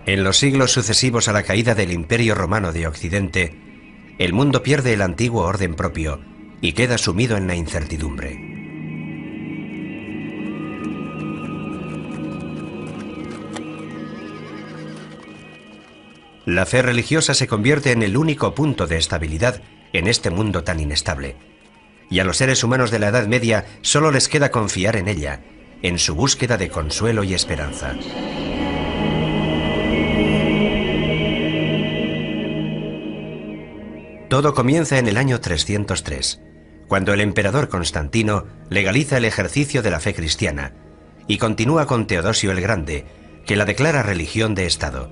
En los siglos sucesivos a la caída del Imperio Romano de Occidente, el mundo pierde el antiguo orden propio y queda sumido en la incertidumbre. La fe religiosa se convierte en el único punto de estabilidad en este mundo tan inestable. Y a los seres humanos de la Edad Media solo les queda confiar en ella, en su búsqueda de consuelo y esperanza. Todo comienza en el año 303, cuando el emperador Constantino legaliza el ejercicio de la fe cristiana y continúa con Teodosio el Grande, que la declara religión de Estado.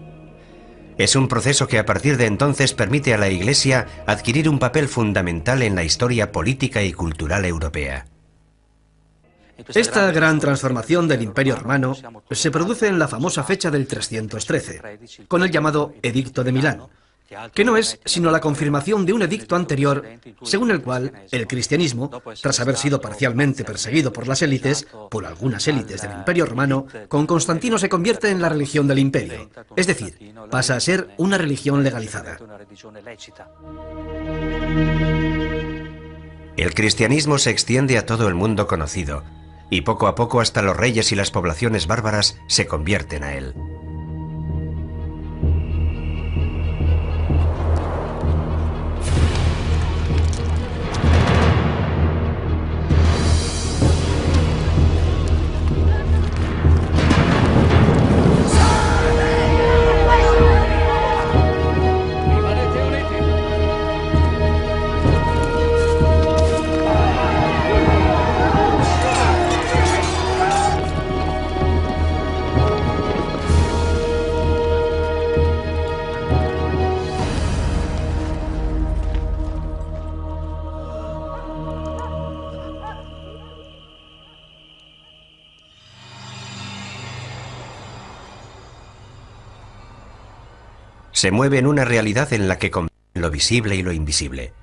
Es un proceso que a partir de entonces permite a la Iglesia adquirir un papel fundamental en la historia política y cultural europea. Esta gran transformación del Imperio Romano se produce en la famosa fecha del 313, con el llamado Edicto de Milán, que no es sino la confirmación de un edicto anterior, según el cual el cristianismo, tras haber sido parcialmente perseguido por las élites, por algunas élites del Imperio Romano, con Constantino se convierte en la religión del imperio, es decir, pasa a ser una religión legalizada. El cristianismo se extiende a todo el mundo conocido, y poco a poco hasta los reyes y las poblaciones bárbaras se convierten a él. Se mueve en una realidad en la que conviven lo visible y lo invisible,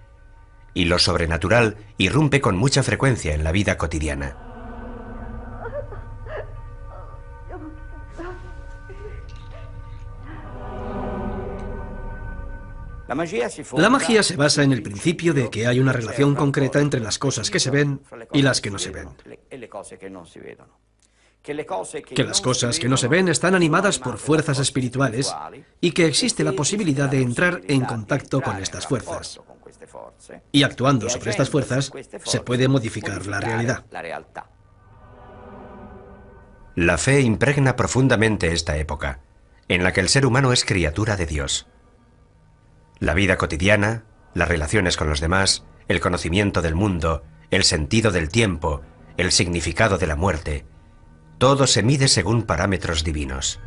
y lo sobrenatural irrumpe con mucha frecuencia en la vida cotidiana. La magia se basa en el principio de que hay una relación concreta entre las cosas que se ven y las que no se ven. Que las cosas que no se ven están animadas por fuerzas espirituales y que existe la posibilidad de entrar en contacto con estas fuerzas. Y actuando sobre estas fuerzas se puede modificar la realidad. La fe impregna profundamente esta época, en la que el ser humano es criatura de Dios. La vida cotidiana, las relaciones con los demás, el conocimiento del mundo, el sentido del tiempo, el significado de la muerte, todo se mide según parámetros divinos.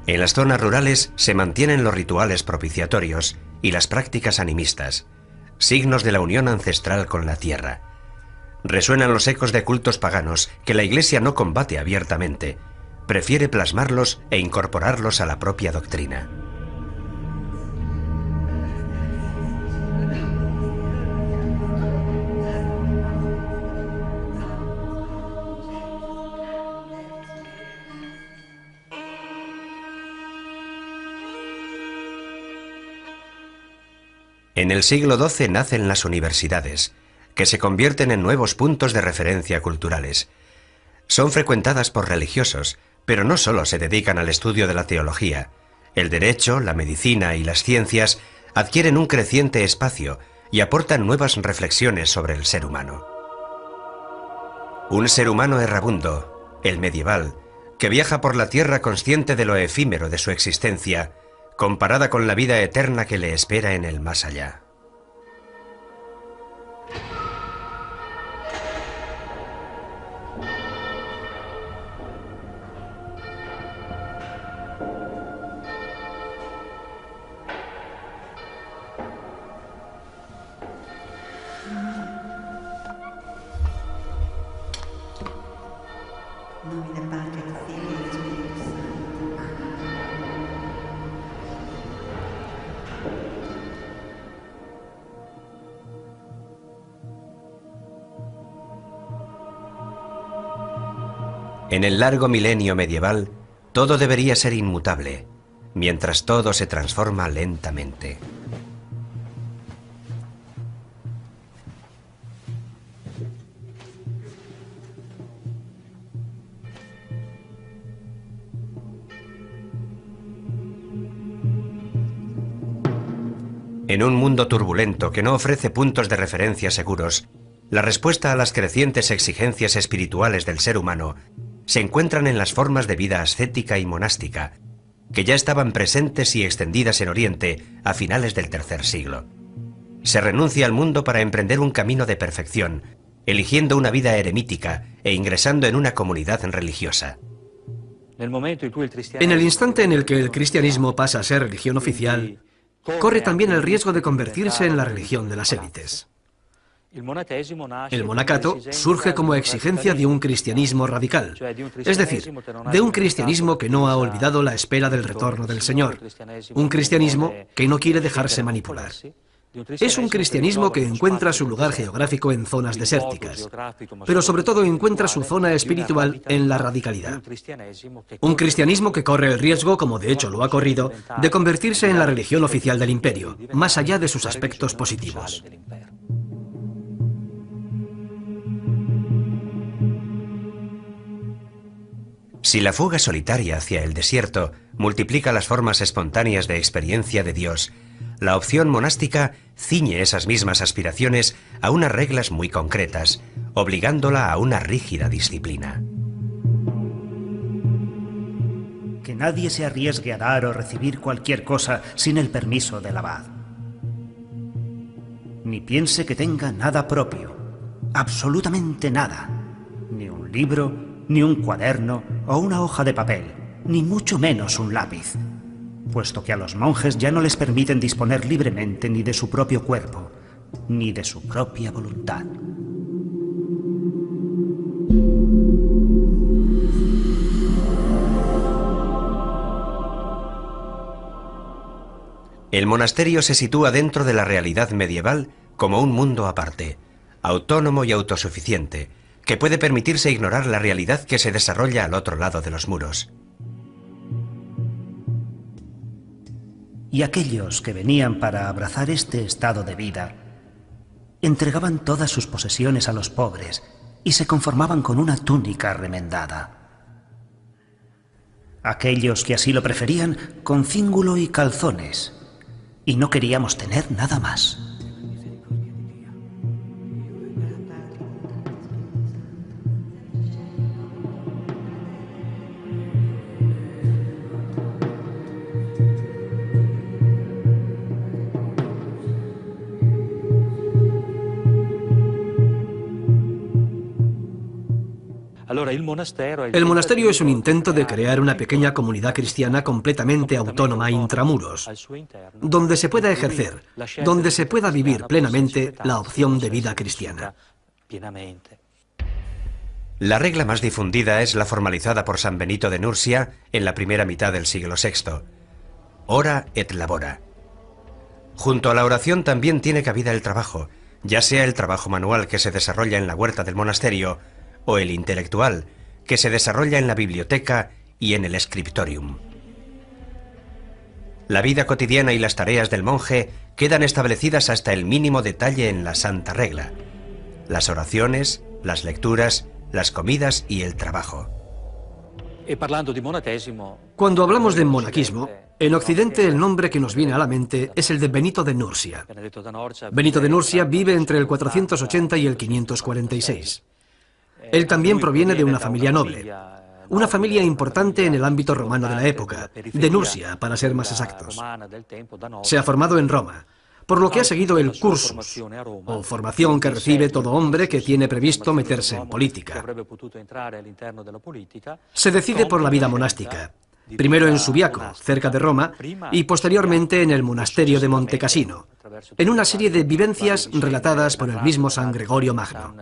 En las zonas rurales se mantienen los rituales propiciatorios y las prácticas animistas, signos de la unión ancestral con la tierra. Resuenan los ecos de cultos paganos que la Iglesia no combate abiertamente, prefiere plasmarlos e incorporarlos a la propia doctrina. En el siglo XII nacen las universidades, que se convierten en nuevos puntos de referencia culturales. Son frecuentadas por religiosos, pero no solo se dedican al estudio de la teología. El derecho, la medicina y las ciencias adquieren un creciente espacio y aportan nuevas reflexiones sobre el ser humano. Un ser humano errabundo, el medieval, que viaja por la tierra consciente de lo efímero de su existencia, comparada con la vida eterna que le espera en el más allá. En el largo milenio medieval, todo debería ser inmutable, mientras todo se transforma lentamente. En un mundo turbulento que no ofrece puntos de referencia seguros, la respuesta a las crecientes exigencias espirituales del ser humano se encuentran en las formas de vida ascética y monástica, que ya estaban presentes y extendidas en Oriente a finales del tercer siglo. Se renuncia al mundo para emprender un camino de perfección, eligiendo una vida eremítica e ingresando en una comunidad religiosa. En el instante en el que el cristianismo pasa a ser religión oficial, corre también el riesgo de convertirse en la religión de las élites. El monacato surge como exigencia de un cristianismo radical, es decir, de un cristianismo que no ha olvidado la espera del retorno del Señor, un cristianismo que no quiere dejarse manipular. Es un cristianismo que encuentra su lugar geográfico en zonas desérticas, pero sobre todo encuentra su zona espiritual en la radicalidad. Un cristianismo que corre el riesgo, como de hecho lo ha corrido, de convertirse en la religión oficial del imperio, más allá de sus aspectos positivos. Si la fuga solitaria hacia el desierto multiplica las formas espontáneas de experiencia de Dios, la opción monástica ciñe esas mismas aspiraciones a unas reglas muy concretas, obligándola a una rígida disciplina. Que nadie se arriesgue a dar o recibir cualquier cosa sin el permiso del abad. Ni piense que tenga nada propio, absolutamente nada, ni un libro, ni un cuaderno o una hoja de papel, ni mucho menos un lápiz, puesto que a los monjes ya no les permiten disponer libremente ni de su propio cuerpo, ni de su propia voluntad. El monasterio se sitúa dentro de la realidad medieval como un mundo aparte, autónomo y autosuficiente, que puede permitirse ignorar la realidad que se desarrolla al otro lado de los muros. Y aquellos que venían para abrazar este estado de vida entregaban todas sus posesiones a los pobres y se conformaban con una túnica remendada. Aquellos que así lo preferían, con cíngulo y calzones, y no queríamos tener nada más. El monasterio es un intento de crear una pequeña comunidad cristiana completamente autónoma intramuros, donde se pueda ejercer, donde se pueda vivir plenamente la opción de vida cristiana. La regla más difundida es la formalizada por San Benito de Nursia en la primera mitad del siglo VI. Ora et labora. Junto a la oración también tiene cabida el trabajo, ya sea el trabajo manual que se desarrolla en la huerta del monasterio, o el intelectual, que se desarrolla en la biblioteca y en el scriptorium. La vida cotidiana y las tareas del monje quedan establecidas hasta el mínimo detalle en la Santa Regla: las oraciones, las lecturas, las comidas y el trabajo. Cuando hablamos de monaquismo, en Occidente el nombre que nos viene a la mente es el de Benito de Nursia. Benito de Nursia vive entre el 480 y el 546. Él también proviene de una familia noble, una familia importante en el ámbito romano de la época, de Nursia, para ser más exactos. Se ha formado en Roma, por lo que ha seguido el cursus, o formación que recibe todo hombre que tiene previsto meterse en política. Se decide por la vida monástica, primero en Subiaco, cerca de Roma, y posteriormente en el monasterio de Montecassino, en una serie de vivencias relatadas por el mismo San Gregorio Magno.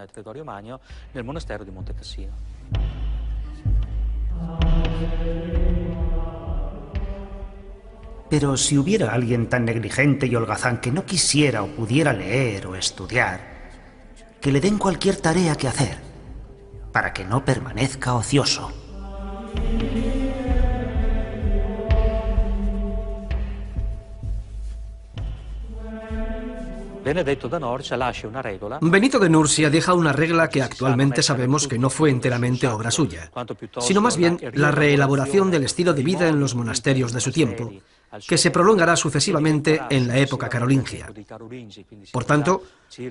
Pero si hubiera alguien tan negligente y holgazán que no quisiera o pudiera leer o estudiar, que le den cualquier tarea que hacer, para que no permanezca ocioso. Benito de Nursia deja una regla que actualmente sabemos que no fue enteramente obra suya, sino más bien la reelaboración del estilo de vida en los monasterios de su tiempo, que se prolongará sucesivamente en la época carolingia. Por tanto,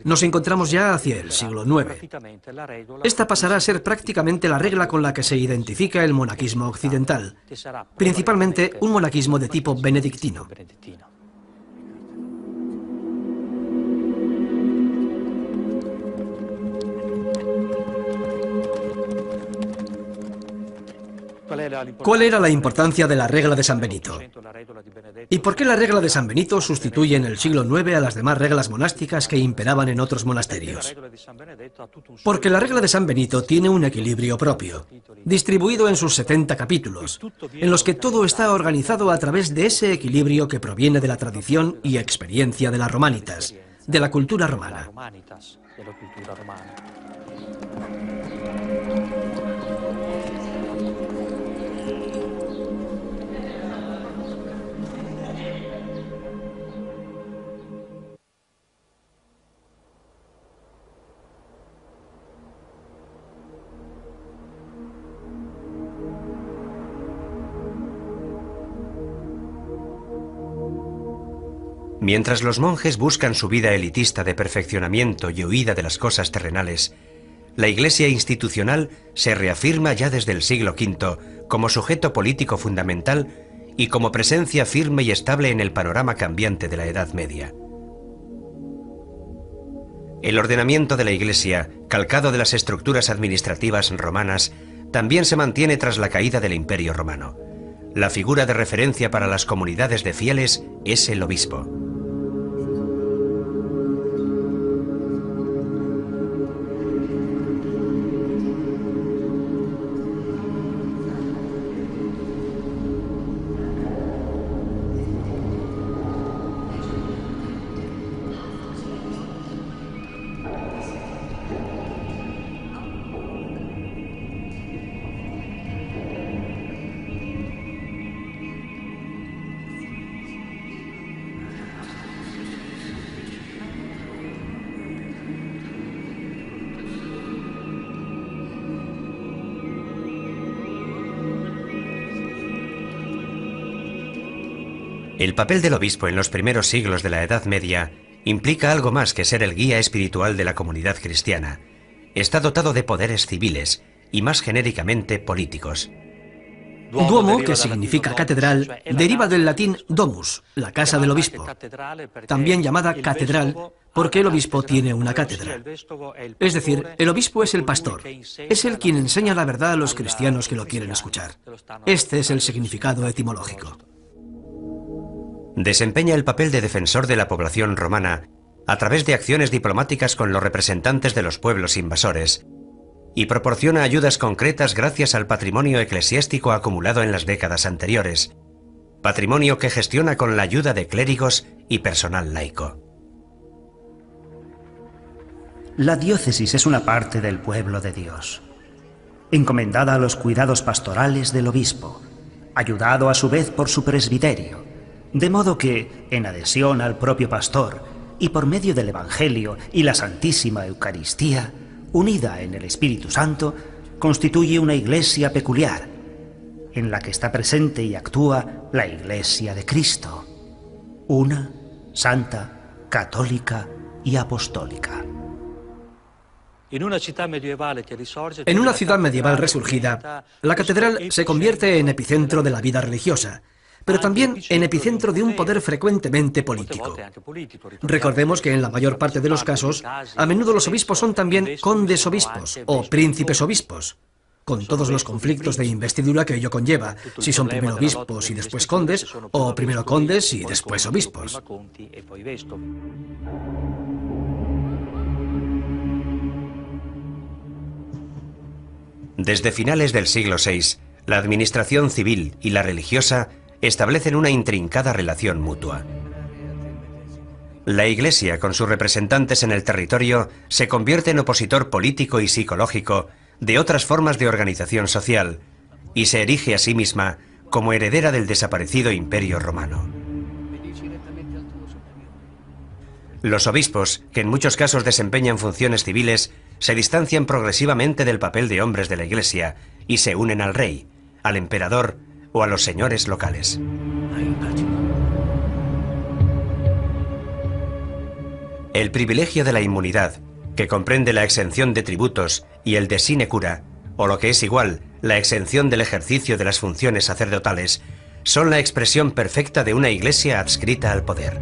nos encontramos ya hacia el siglo IX. Esta pasará a ser prácticamente la regla con la que se identifica el monaquismo occidental, principalmente un monaquismo de tipo benedictino. ¿Cuál era la importancia de la regla de San Benito? ¿Y por qué la regla de San Benito sustituye en el siglo IX a las demás reglas monásticas que imperaban en otros monasterios? Porque la regla de San Benito tiene un equilibrio propio, distribuido en sus 70 capítulos, en los que todo está organizado a través de ese equilibrio que proviene de la tradición y experiencia de las romanitas, de la cultura romana. Mientras los monjes buscan su vida elitista de perfeccionamiento y huida de las cosas terrenales, la Iglesia institucional se reafirma ya desde el siglo V como sujeto político fundamental y como presencia firme y estable en el panorama cambiante de la Edad Media. El ordenamiento de la Iglesia, calcado de las estructuras administrativas romanas, también se mantiene tras la caída del Imperio Romano. La figura de referencia para las comunidades de fieles es el obispo. El papel del obispo en los primeros siglos de la Edad Media implica algo más que ser el guía espiritual de la comunidad cristiana. Está dotado de poderes civiles y más genéricamente políticos. Duomo, que significa catedral, deriva del latín domus, la casa del obispo, también llamada catedral porque el obispo tiene una cátedra. Es decir, el obispo es el pastor, es el quien enseña la verdad a los cristianos que lo quieren escuchar. Este es el significado etimológico. Desempeña el papel de defensor de la población romana a través de acciones diplomáticas con los representantes de los pueblos invasores y proporciona ayudas concretas gracias al patrimonio eclesiástico acumulado en las décadas anteriores, patrimonio que gestiona con la ayuda de clérigos y personal laico. La diócesis es una parte del pueblo de Dios, encomendada a los cuidados pastorales del obispo, ayudado a su vez por su presbiterio, de modo que, en adhesión al propio pastor y por medio del Evangelio y la Santísima Eucaristía, unida en el Espíritu Santo, constituye una iglesia peculiar, en la que está presente y actúa la Iglesia de Cristo, una, santa, católica y apostólica. En una ciudad medieval resurgida, la catedral se convierte en epicentro de la vida religiosa, pero también en epicentro de un poder frecuentemente político. Recordemos que en la mayor parte de los casos, a menudo los obispos son también condes obispos o príncipes obispos, con todos los conflictos de investidura que ello conlleva, si son primero obispos y después condes, o primero condes y después obispos. Desde finales del siglo VI, la administración civil y la religiosa establecen una intrincada relación mutua. La Iglesia, con sus representantes en el territorio, se convierte en opositor político y psicológico de otras formas de organización social y se erige a sí misma como heredera del desaparecido Imperio Romano. Los obispos, que en muchos casos desempeñan funciones civiles, se distancian progresivamente del papel de hombres de la Iglesia y se unen al rey, al emperador o a los señores locales. El privilegio de la inmunidad, que comprende la exención de tributos y el de sinecura, o lo que es igual, la exención del ejercicio de las funciones sacerdotales, son la expresión perfecta de una Iglesia adscrita al poder.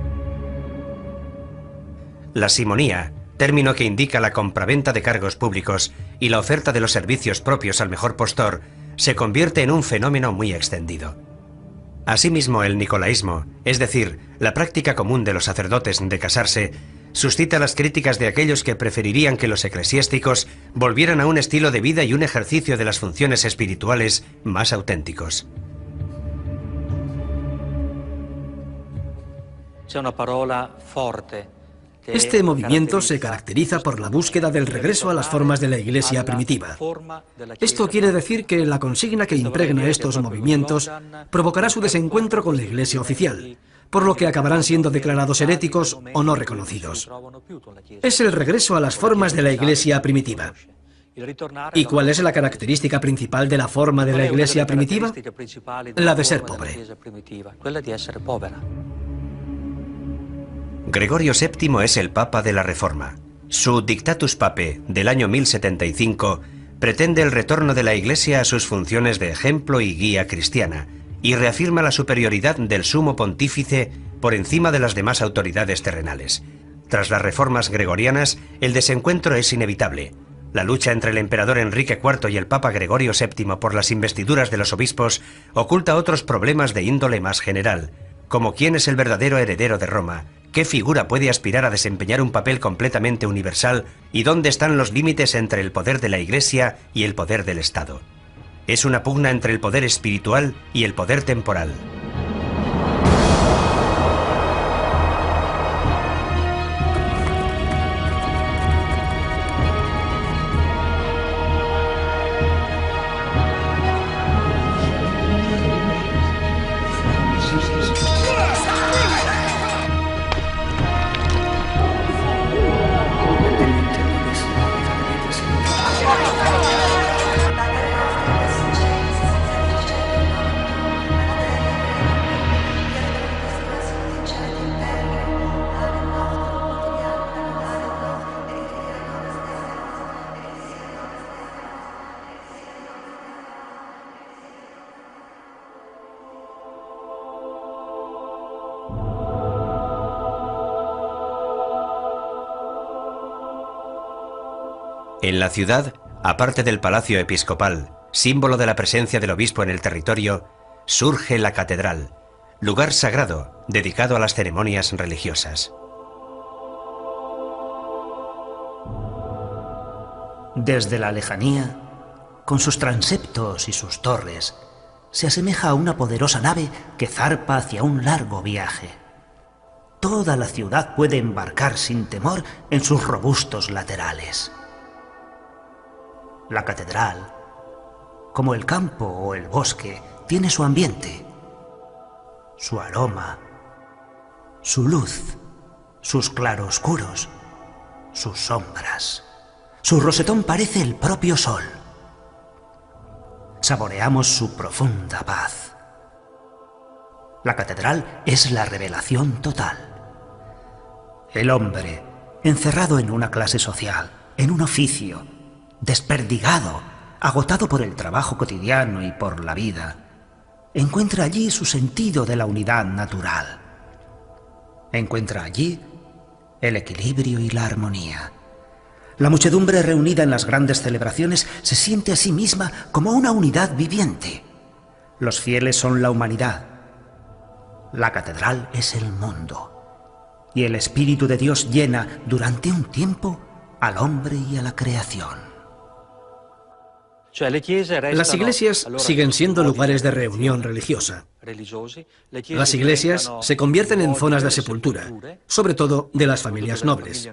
La simonía, término que indica la compraventa de cargos públicos y la oferta de los servicios propios al mejor postor, se convierte en un fenómeno muy extendido. Asimismo, el nicolaísmo, es decir, la práctica común de los sacerdotes de casarse, suscita las críticas de aquellos que preferirían que los eclesiásticos volvieran a un estilo de vida y un ejercicio de las funciones espirituales más auténticos. Este movimiento se caracteriza por la búsqueda del regreso a las formas de la Iglesia primitiva. Esto quiere decir que la consigna que impregna estos movimientos provocará su desencuentro con la Iglesia oficial, por lo que acabarán siendo declarados heréticos o no reconocidos. Es el regreso a las formas de la Iglesia primitiva. ¿Y cuál es la característica principal de la forma de la Iglesia primitiva? La de ser pobre. Gregorio VII es el Papa de la Reforma. Su Dictatus Papae del año 1075 pretende el retorno de la Iglesia a sus funciones de ejemplo y guía cristiana y reafirma la superioridad del sumo pontífice por encima de las demás autoridades terrenales. Tras las reformas gregorianas, el desencuentro es inevitable. La lucha entre el emperador Enrique IV y el Papa Gregorio VII por las investiduras de los obispos oculta otros problemas de índole más general, como quién es el verdadero heredero de Roma, qué figura puede aspirar a desempeñar un papel completamente universal y dónde están los límites entre el poder de la Iglesia y el poder del Estado. Es una pugna entre el poder espiritual y el poder temporal. En la ciudad, aparte del palacio episcopal, símbolo de la presencia del obispo en el territorio, surge la catedral, lugar sagrado dedicado a las ceremonias religiosas. Desde la lejanía, con sus transeptos y sus torres, se asemeja a una poderosa nave que zarpa hacia un largo viaje. Toda la ciudad puede embarcar sin temor en sus robustos laterales. La catedral, como el campo o el bosque, tiene su ambiente, su aroma, su luz, sus claroscuros, sus sombras. Su rosetón parece el propio sol. Saboreamos su profunda paz. La catedral es la revelación total. El hombre, encerrado en una clase social, en un oficio, desperdigado, agotado por el trabajo cotidiano y por la vida, encuentra allí su sentido de la unidad natural. Encuentra allí el equilibrio y la armonía. La muchedumbre reunida en las grandes celebraciones se siente a sí misma como una unidad viviente. Los fieles son la humanidad. La catedral es el mundo. Y el Espíritu de Dios llena durante un tiempo al hombre y a la creación. Las iglesias siguen siendo lugares de reunión religiosa. Las iglesias se convierten en zonas de sepultura, sobre todo de las familias nobles.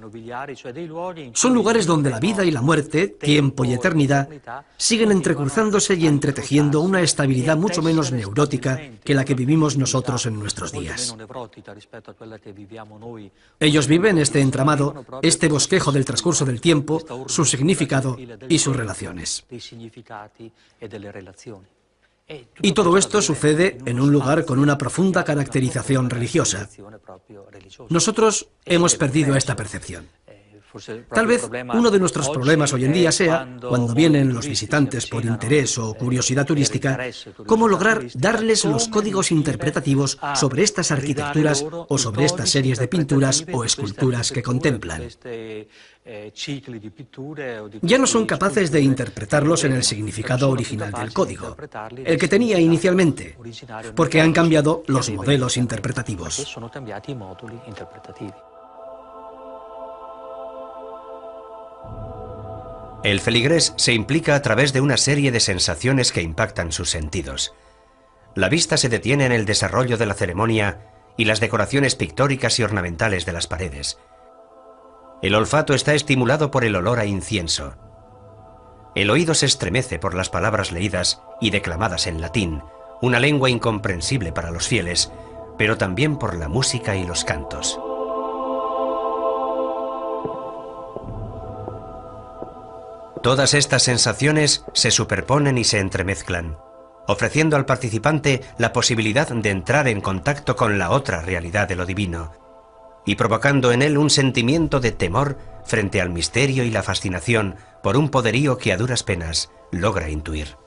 Son lugares donde la vida y la muerte, tiempo y eternidad, siguen entrecruzándose y entretejiendo una estabilidad mucho menos neurótica que la que vivimos nosotros en nuestros días. Ellos viven este entramado, este bosquejo del transcurso del tiempo, su significado y sus relaciones. Y todo esto sucede en un lugar con una profunda caracterización religiosa. Nosotros hemos perdido esta percepción. Tal vez uno de nuestros problemas hoy en día sea, cuando vienen los visitantes por interés o curiosidad turística, cómo lograr darles los códigos interpretativos sobre estas arquitecturas o sobre estas series de pinturas o esculturas que contemplan. Ya no son capaces de interpretarlos en el significado original del código, el que tenía inicialmente, porque han cambiado los modelos interpretativos. El feligrés se implica a través de una serie de sensaciones que impactan sus sentidos. La vista se detiene en el desarrollo de la ceremonia y las decoraciones pictóricas y ornamentales de las paredes. El olfato está estimulado por el olor a incienso. El oído se estremece por las palabras leídas y declamadas en latín, una lengua incomprensible para los fieles, pero también por la música y los cantos. Todas estas sensaciones se superponen y se entremezclan, ofreciendo al participante la posibilidad de entrar en contacto con la otra realidad de lo divino, y provocando en él un sentimiento de temor frente al misterio y la fascinación por un poderío que a duras penas logra intuir.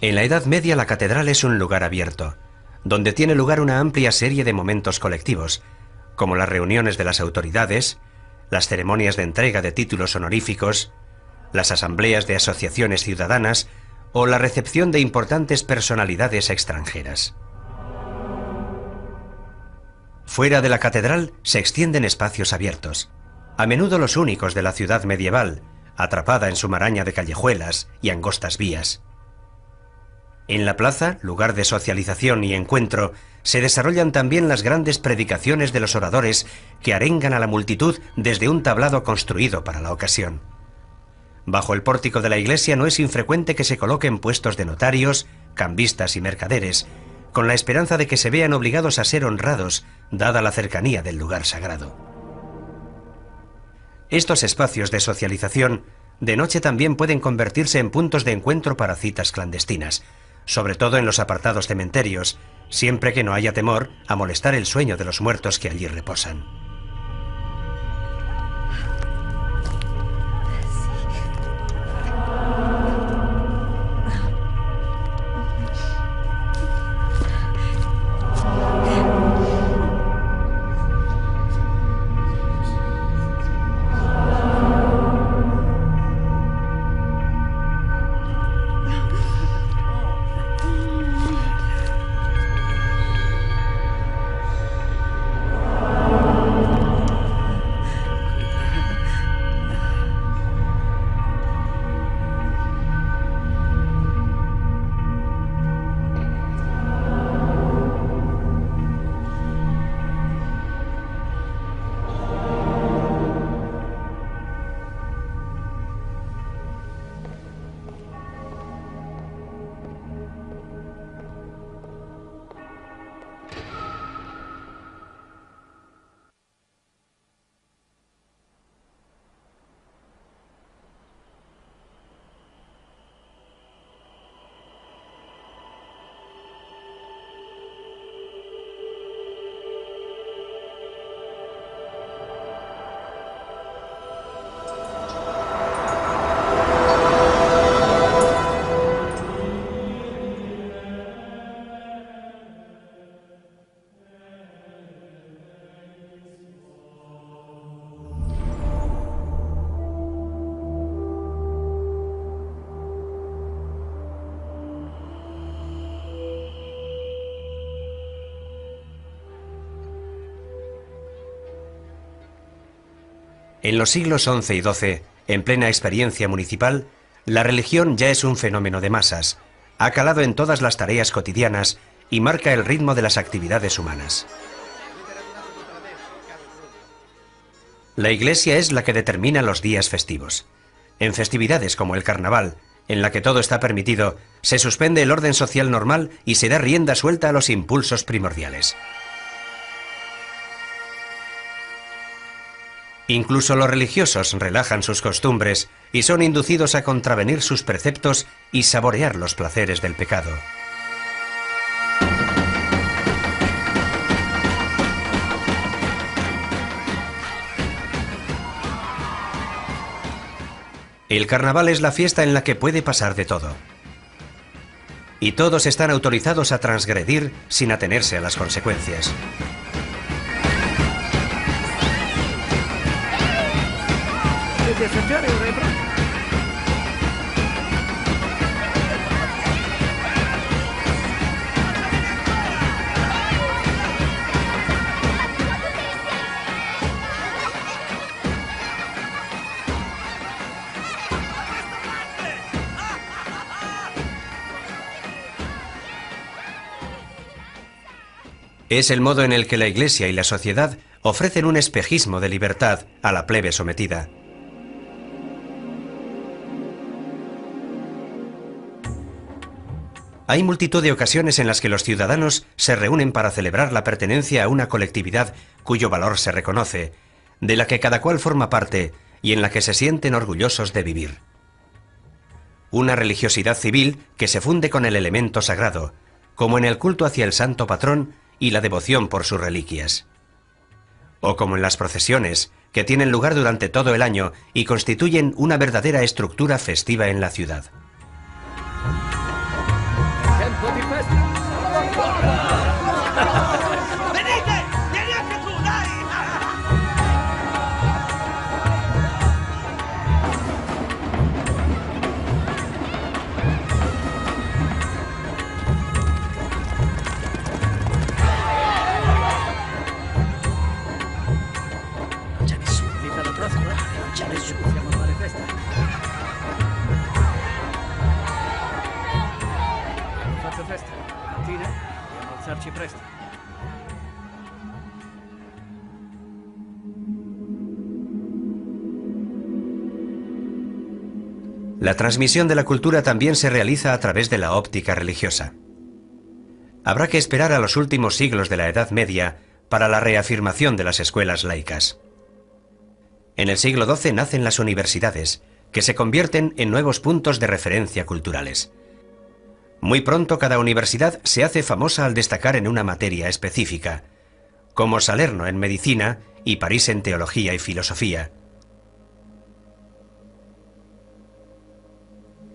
En la Edad Media la catedral es un lugar abierto, donde tiene lugar una amplia serie de momentos colectivos, como las reuniones de las autoridades, las ceremonias de entrega de títulos honoríficos, las asambleas de asociaciones ciudadanas o la recepción de importantes personalidades extranjeras. Fuera de la catedral se extienden espacios abiertos, a menudo los únicos de la ciudad medieval, atrapada en su maraña de callejuelas y angostas vías. En la plaza, lugar de socialización y encuentro, se desarrollan también las grandes predicaciones de los oradores que arengan a la multitud desde un tablado construido para la ocasión. Bajo el pórtico de la iglesia no es infrecuente que se coloquen puestos de notarios, cambistas y mercaderes, con la esperanza de que se vean obligados a ser honrados, dada la cercanía del lugar sagrado. Estos espacios de socialización de noche también pueden convertirse en puntos de encuentro para citas clandestinas, sobre todo en los apartados cementerios, siempre que no haya temor a molestar el sueño de los muertos que allí reposan. En los siglos XI y XII, en plena experiencia municipal, la religión ya es un fenómeno de masas, ha calado en todas las tareas cotidianas y marca el ritmo de las actividades humanas. La Iglesia es la que determina los días festivos. En festividades como el Carnaval, en la que todo está permitido, se suspende el orden social normal y se da rienda suelta a los impulsos primordiales. Incluso los religiosos relajan sus costumbres y son inducidos a contravenir sus preceptos y saborear los placeres del pecado. El carnaval es la fiesta en la que puede pasar de todo. Y todos están autorizados a transgredir sin atenerse a las consecuencias. Es el modo en el que la Iglesia y la sociedad ofrecen un espejismo de libertad a la plebe sometida. Hay multitud de ocasiones en las que los ciudadanos se reúnen para celebrar la pertenencia a una colectividad cuyo valor se reconoce, de la que cada cual forma parte y en la que se sienten orgullosos de vivir. Una religiosidad civil que se funde con el elemento sagrado, como en el culto hacia el santo patrón y la devoción por sus reliquias. O como en las procesiones, que tienen lugar durante todo el año y constituyen una verdadera estructura festiva en la ciudad. La transmisión de la cultura también se realiza a través de la óptica religiosa. Habrá que esperar a los últimos siglos de la Edad Media para la reafirmación de las escuelas laicas. En el siglo XII nacen las universidades, que se convierten en nuevos puntos de referencia culturales. Muy pronto cada universidad se hace famosa al destacar en una materia específica, como Salerno en medicina y París en teología y filosofía.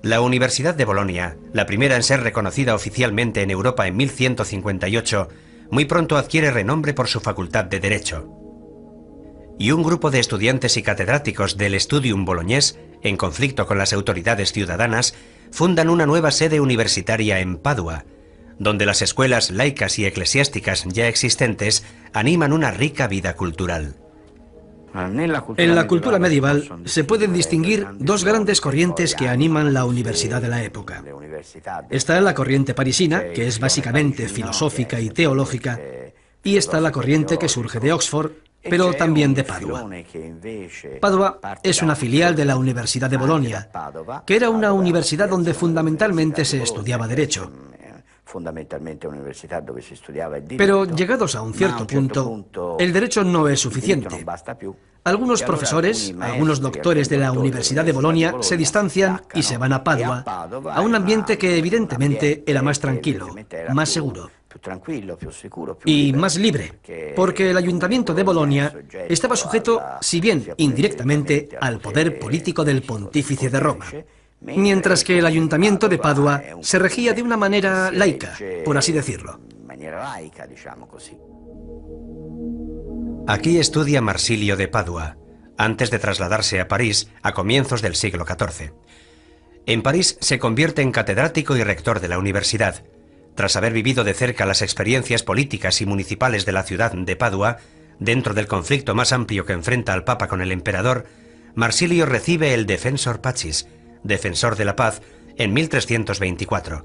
La Universidad de Bolonia, la primera en ser reconocida oficialmente en Europa en 1158, muy pronto adquiere renombre por su facultad de Derecho. Y un grupo de estudiantes y catedráticos del Studium Bolognés, en conflicto con las autoridades ciudadanas, fundan una nueva sede universitaria en Padua, donde las escuelas laicas y eclesiásticas ya existentes animan una rica vida cultural. En la cultura medieval se pueden distinguir dos grandes corrientes que animan la universidad de la época. Está la corriente parisina, que es básicamente filosófica y teológica, y está la corriente que surge de Oxford, pero también de Padua. Padua es una filial de la Universidad de Bolonia, que era una universidad donde fundamentalmente se estudiaba Derecho. Pero llegados a un cierto punto, el derecho no es suficiente. Algunos profesores, algunos doctores de la Universidad de Bolonia se distancian y se van a Padua, a un ambiente que evidentemente era más tranquilo, más seguro y más libre, porque el ayuntamiento de Bolonia estaba sujeto, si bien indirectamente, al poder político del pontífice de Roma, mientras que el ayuntamiento de Padua se regía de una manera laica, por así decirlo. Aquí estudia Marsilio de Padua, antes de trasladarse a París a comienzos del siglo XIV. En París se convierte en catedrático y rector de la universidad. Tras haber vivido de cerca las experiencias políticas y municipales de la ciudad de Padua, dentro del conflicto más amplio que enfrenta al Papa con el emperador, Marsilio recibe el Defensor Pacis, defensor de la paz, en 1324.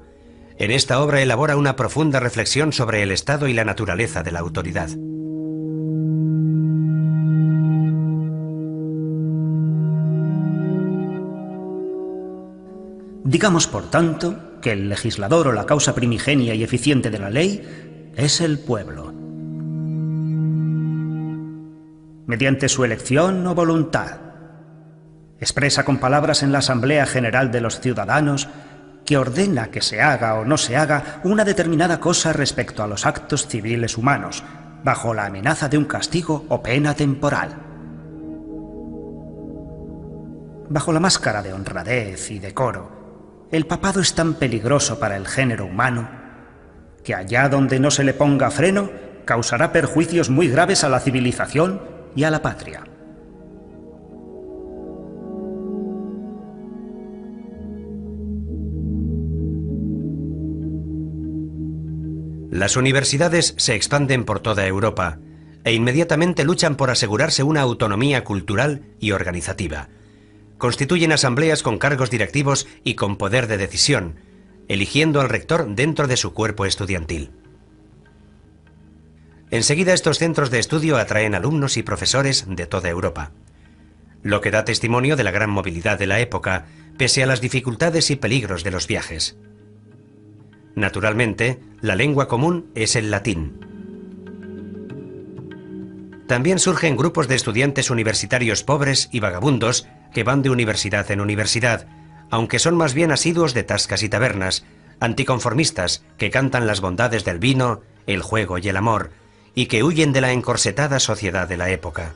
En esta obra elabora una profunda reflexión sobre el estado y la naturaleza de la autoridad. Digamos, por tanto, que el legislador o la causa primigenia y eficiente de la ley es el pueblo. Mediante su elección o voluntad, expresa con palabras en la Asamblea General de los Ciudadanos que ordena que se haga o no se haga una determinada cosa respecto a los actos civiles humanos, bajo la amenaza de un castigo o pena temporal. Bajo la máscara de honradez y decoro, el papado es tan peligroso para el género humano que allá donde no se le ponga freno, causará perjuicios muy graves a la civilización y a la patria. Las universidades se expanden por toda Europa e inmediatamente luchan por asegurarse una autonomía cultural y organizativa. Constituyen asambleas con cargos directivos y con poder de decisión, eligiendo al rector dentro de su cuerpo estudiantil. Enseguida estos centros de estudio atraen alumnos y profesores de toda Europa, lo que da testimonio de la gran movilidad de la época, pese a las dificultades y peligros de los viajes. Naturalmente, la lengua común es el latín. También surgen grupos de estudiantes universitarios pobres y vagabundos que van de universidad en universidad, aunque son más bien asiduos de tascas y tabernas, anticonformistas que cantan las bondades del vino, el juego y el amor, y que huyen de la encorsetada sociedad de la época.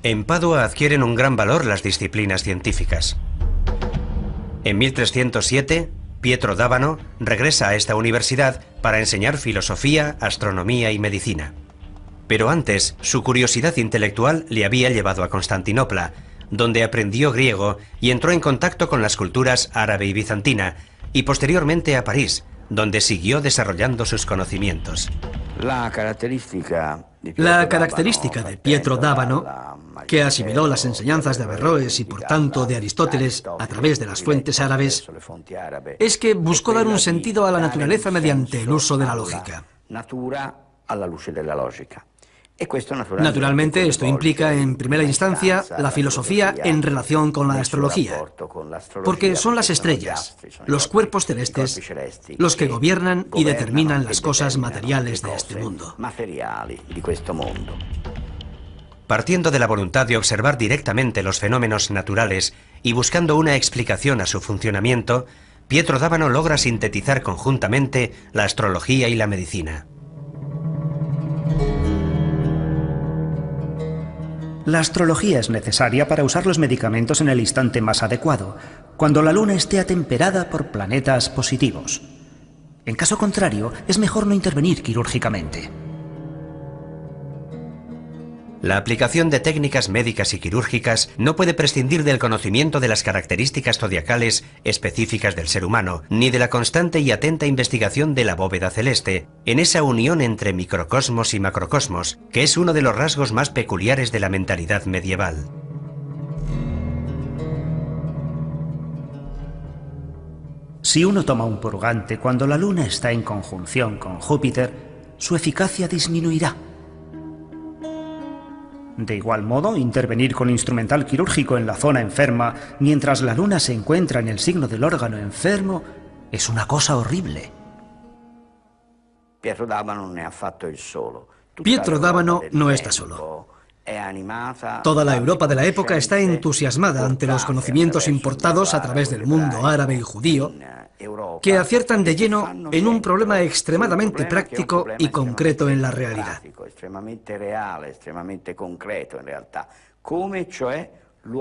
En Padua adquieren un gran valor las disciplinas científicas. En 1307, Pietro d'Abano regresa a esta universidad para enseñar filosofía, astronomía y medicina. Pero antes, su curiosidad intelectual le había llevado a Constantinopla, donde aprendió griego y entró en contacto con las culturas árabe y bizantina, y posteriormente a París, donde siguió desarrollando sus conocimientos. La característica de Pietro d'Abano, que asimiló las enseñanzas de Averroes y por tanto de Aristóteles a través de las fuentes árabes, es que buscó dar un sentido a la naturaleza mediante el uso de la lógica. Naturalmente, esto implica, en primera instancia, la filosofía en relación con la astrología, porque son las estrellas, los cuerpos celestes, los que gobiernan y determinan las cosas materiales de este mundo. Partiendo de la voluntad de observar directamente los fenómenos naturales y buscando una explicación a su funcionamiento, Pietro d'Abano logra sintetizar conjuntamente la astrología y la medicina. La astrología es necesaria para usar los medicamentos en el instante más adecuado, cuando la luna esté atemperada por planetas positivos. En caso contrario, es mejor no intervenir quirúrgicamente. La aplicación de técnicas médicas y quirúrgicas no puede prescindir del conocimiento de las características zodiacales específicas del ser humano, ni de la constante y atenta investigación de la bóveda celeste, en esa unión entre microcosmos y macrocosmos, que es uno de los rasgos más peculiares de la mentalidad medieval. Si uno toma un purgante cuando la luna está en conjunción con Júpiter, su eficacia disminuirá. De igual modo, intervenir con instrumental quirúrgico en la zona enferma mientras la luna se encuentra en el signo del órgano enfermo es una cosa horrible. Pietro d'Abano non è affatto il solo. Pietro d'Abano no está solo. Toda la Europa de la época está entusiasmada ante los conocimientos importados a través del mundo árabe y judío, que aciertan de lleno en un problema extremadamente práctico y concreto en la realidad.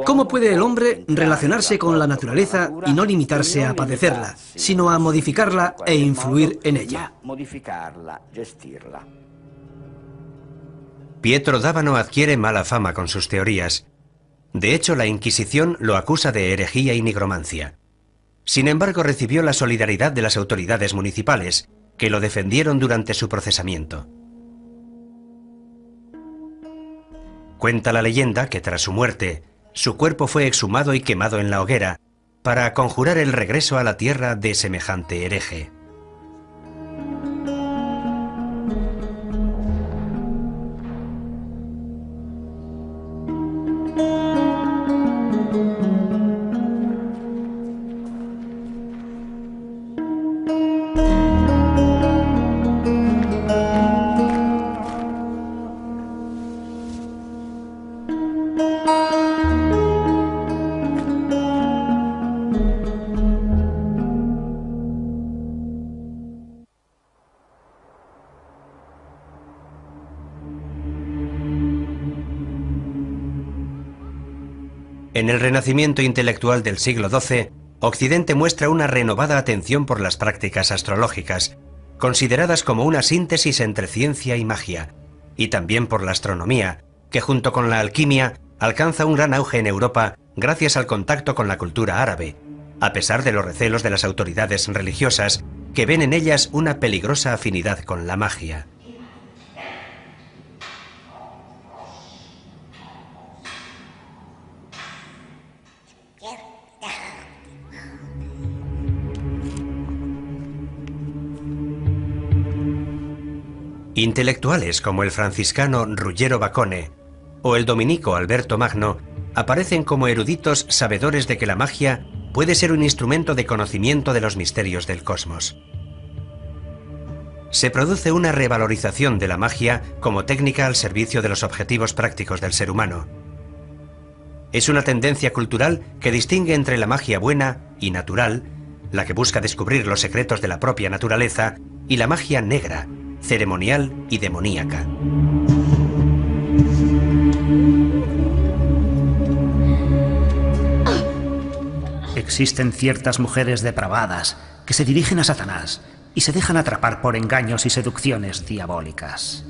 ¿Cómo puede el hombre relacionarse con la naturaleza y no limitarse a padecerla, sino a modificarla e influir en ella? Pietro d'Abano adquiere mala fama con sus teorías. De hecho, la Inquisición lo acusa de herejía y nigromancia. Sin embargo, recibió la solidaridad de las autoridades municipales, que lo defendieron durante su procesamiento. Cuenta la leyenda que tras su muerte, su cuerpo fue exhumado y quemado en la hoguera, para conjurar el regreso a la tierra de semejante hereje. En el renacimiento intelectual del siglo XII, Occidente muestra una renovada atención por las prácticas astrológicas, consideradas como una síntesis entre ciencia y magia, y también por la astronomía, que junto con la alquimia alcanza un gran auge en Europa gracias al contacto con la cultura árabe, a pesar de los recelos de las autoridades religiosas, que ven en ellas una peligrosa afinidad con la magia. Intelectuales como el franciscano Ruggiero Bacone o el dominico Alberto Magno aparecen como eruditos sabedores de que la magia puede ser un instrumento de conocimiento de los misterios del cosmos. Se produce una revalorización de la magia como técnica al servicio de los objetivos prácticos del ser humano. Es una tendencia cultural que distingue entre la magia buena y natural, la que busca descubrir los secretos de la propia naturaleza, y la magia negra, ceremonial y demoníaca. Existen ciertas mujeres depravadas que se dirigen a Satanás y se dejan atrapar por engaños y seducciones diabólicas.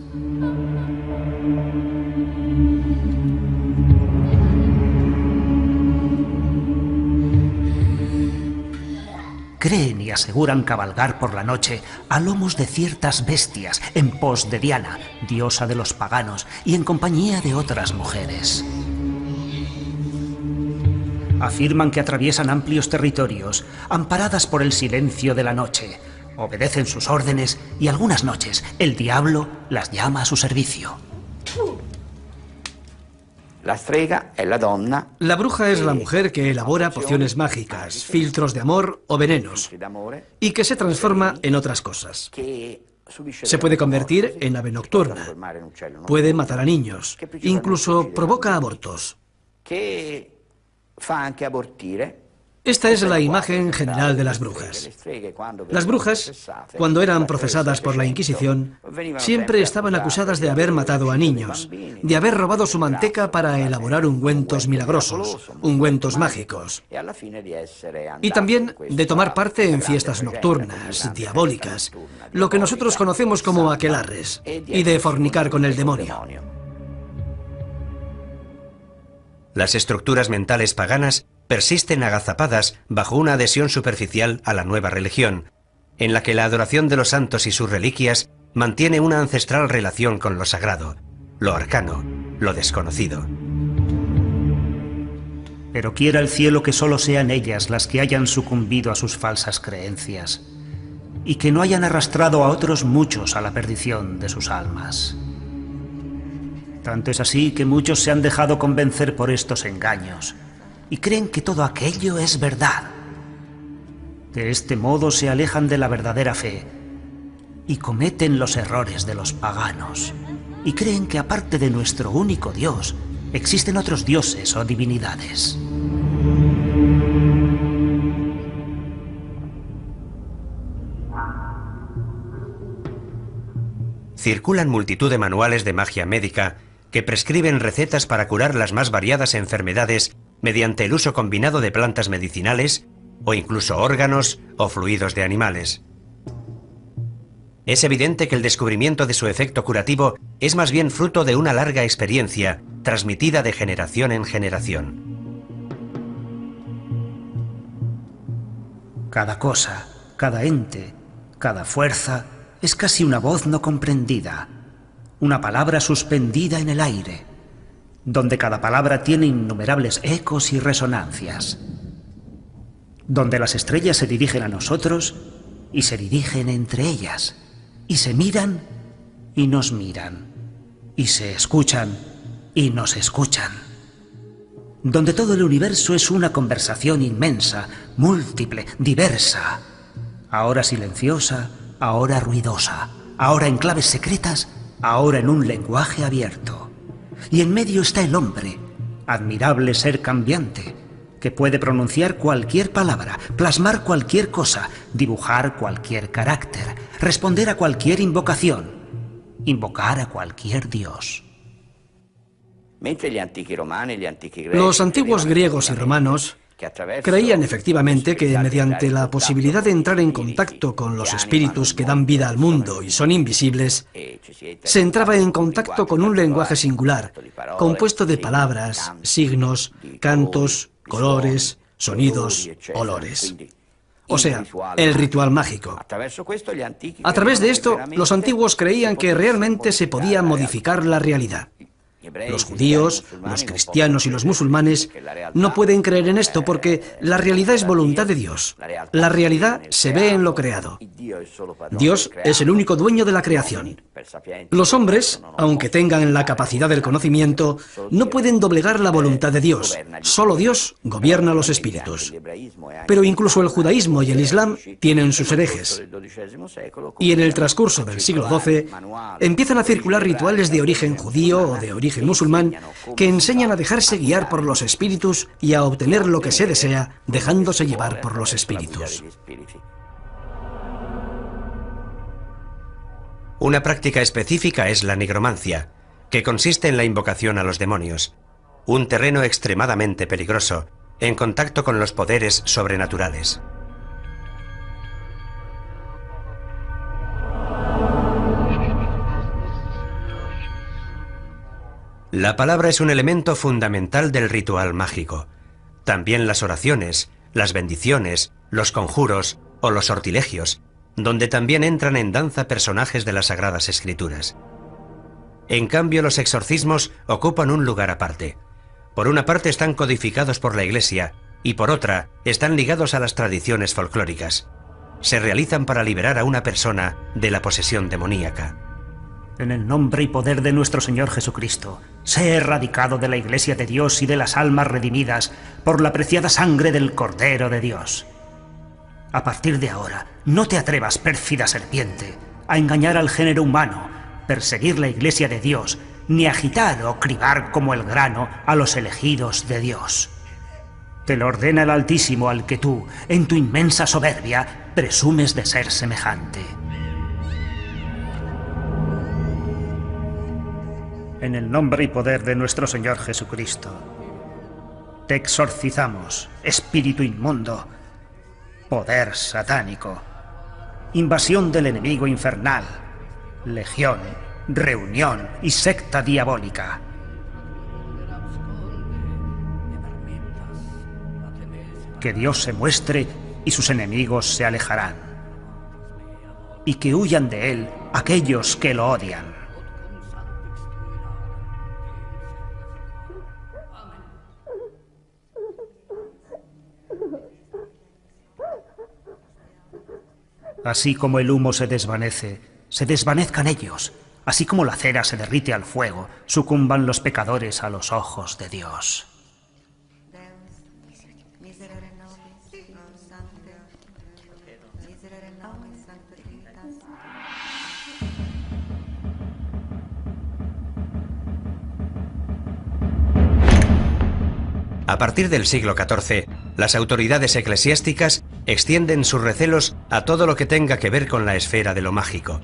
Creen y aseguran cabalgar por la noche a lomos de ciertas bestias en pos de Diana, diosa de los paganos, y en compañía de otras mujeres. Afirman que atraviesan amplios territorios, amparadas por el silencio de la noche, obedecen sus órdenes y algunas noches el diablo las llama a su servicio. La bruja es la mujer que elabora pociones mágicas, filtros de amor o venenos, y que se transforma en otras cosas. Se puede convertir en ave nocturna, puede matar a niños, incluso provoca abortos. Esta es la imagen general de las brujas. Las brujas, cuando eran procesadas por la Inquisición, siempre estaban acusadas de haber matado a niños, de haber robado su manteca para elaborar ungüentos milagrosos, ungüentos mágicos, y también de tomar parte en fiestas nocturnas, diabólicas, lo que nosotros conocemos como aquelarres, y de fornicar con el demonio. Las estructuras mentales paganas persisten agazapadas bajo una adhesión superficial a la nueva religión, en la que la adoración de los santos y sus reliquias mantiene una ancestral relación con lo sagrado, lo arcano, lo desconocido. Pero quiera el cielo que solo sean ellas las que hayan sucumbido a sus falsas creencias, y que no hayan arrastrado a otros muchos a la perdición de sus almas. Tanto es así que muchos se han dejado convencer por estos engaños, y creen que todo aquello es verdad. De este modo se alejan de la verdadera fe y cometen los errores de los paganos. y creen que aparte de nuestro único Dios, existen otros dioses o divinidades. Circulan multitud de manuales de magia médica que prescriben recetas para curar las más variadas enfermedades mediante el uso combinado de plantas medicinales o incluso órganos o fluidos de animales. Es evidente que el descubrimiento de su efecto curativo es más bien fruto de una larga experiencia transmitida de generación en generación. Cada cosa, cada ente, cada fuerza es casi una voz no comprendida, una palabra suspendida en el aire, donde cada palabra tiene innumerables ecos y resonancias, donde las estrellas se dirigen a nosotros y se dirigen entre ellas, y se miran y nos miran, y se escuchan y nos escuchan, donde todo el universo es una conversación inmensa, múltiple, diversa, ahora silenciosa, ahora ruidosa, ahora en claves secretas, ahora en un lenguaje abierto. Y en medio está el hombre, admirable ser cambiante, que puede pronunciar cualquier palabra, plasmar cualquier cosa, dibujar cualquier carácter, responder a cualquier invocación, invocar a cualquier dios. Los antiguos griegos y romanos creían efectivamente que mediante la posibilidad de entrar en contacto con los espíritus que dan vida al mundo y son invisibles, se entraba en contacto con un lenguaje singular, compuesto de palabras, signos, cantos, colores, sonidos, olores. O sea, el ritual mágico. A través de esto, los antiguos creían que realmente se podía modificar la realidad. Los judíos, los cristianos y los musulmanes no pueden creer en esto porque la realidad es voluntad de Dios. La realidad se ve en lo creado. Dios es el único dueño de la creación. Los hombres, aunque tengan la capacidad del conocimiento, no pueden doblegar la voluntad de Dios. Solo Dios gobierna los espíritus. Pero incluso el judaísmo y el islam tienen sus herejes. Y en el transcurso del siglo XII empiezan a circular rituales de origen judío o de origen musulmán que enseñan a dejarse guiar por los espíritus y a obtener lo que se desea dejándose llevar por los espíritus. Una práctica específica es la nigromancia, que consiste en la invocación a los demonios, un terreno extremadamente peligroso, en contacto con los poderes sobrenaturales. La palabra es un elemento fundamental del ritual mágico. También las oraciones, las bendiciones, los conjuros o los sortilegios, donde también entran en danza personajes de las Sagradas Escrituras. En cambio, los exorcismos ocupan un lugar aparte. Por una parte están codificados por la Iglesia y por otra están ligados a las tradiciones folclóricas. Se realizan para liberar a una persona de la posesión demoníaca. En el nombre y poder de nuestro Señor Jesucristo, sé erradicado de la Iglesia de Dios y de las almas redimidas por la preciada sangre del Cordero de Dios. A partir de ahora, no te atrevas, pérfida serpiente, a engañar al género humano, perseguir la Iglesia de Dios, ni agitar o cribar como el grano a los elegidos de Dios. Te lo ordena el Altísimo al que tú, en tu inmensa soberbia, presumes de ser semejante. En el nombre y poder de nuestro Señor Jesucristo, te exorcizamos, espíritu inmundo, poder satánico, invasión del enemigo infernal, legión, reunión y secta diabólica. Que Dios se muestre y sus enemigos se alejarán, y que huyan de él aquellos que lo odian. Así como el humo se desvanezcan ellos. Así como la cera se derrite al fuego, sucumban los pecadores a los ojos de Dios. A partir del siglo XIV, las autoridades eclesiásticas extienden sus recelos a todo lo que tenga que ver con la esfera de lo mágico.